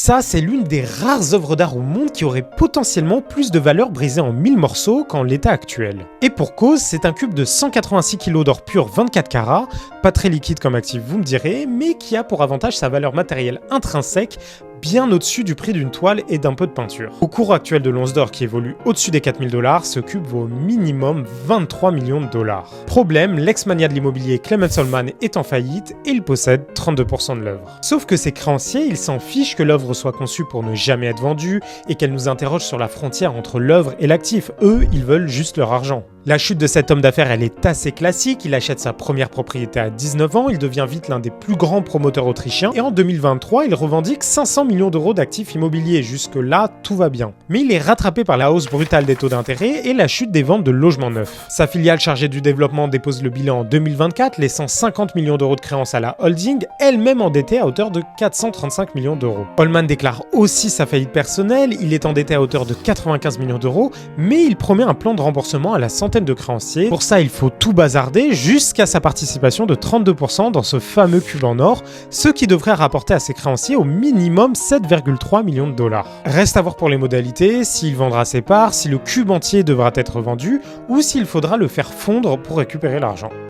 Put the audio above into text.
Ça, c'est l'une des rares œuvres d'art au monde qui aurait potentiellement plus de valeur brisée en 1000 morceaux qu'en l'état actuel. Et pour cause, c'est un cube de 186 kg d'or pur 24 carats, pas très liquide comme actif vous me direz, mais qui a pour avantage sa valeur matérielle intrinsèque, bien au-dessus du prix d'une toile et d'un peu de peinture. Au cours actuel de l'once d'or qui évolue au-dessus des 4000 $, ce cube vaut au minimum 23 millions de dollars. Problème, l'ex-mania de l'immobilier Clement Solman est en faillite et il possède 32% de l'œuvre. Sauf que ses créanciers, ils s'en fichent que l'œuvre soit conçue pour ne jamais être vendue et qu'elle nous interroge sur la frontière entre l'œuvre et l'actif. Eux, ils veulent juste leur argent. La chute de cet homme d'affaires, elle est assez classique. Il achète sa première propriété à 19 ans, il devient vite l'un des plus grands promoteurs autrichiens et en 2023, il revendique 500 millions d'euros d'actifs immobiliers. Jusque-là, tout va bien. Mais il est rattrapé par la hausse brutale des taux d'intérêt et la chute des ventes de logements neufs. Sa filiale chargée du développement dépose le bilan en 2024, laissant 50 millions d'euros de créances à la holding, elle-même endettée à hauteur de 435 millions d'euros. Holman déclare aussi sa faillite personnelle, il est endetté à hauteur de 95 millions d'euros, mais il promet un plan de remboursement à la centaine de créanciers. Pour ça, il faut tout bazarder jusqu'à sa participation de 32% dans ce fameux cube en or, ce qui devrait rapporter à ses créanciers au minimum 7,3 millions de dollars. Reste à voir pour les modalités, s'il vendra ses parts, si le cube entier devra être vendu ou s'il faudra le faire fondre pour récupérer l'argent.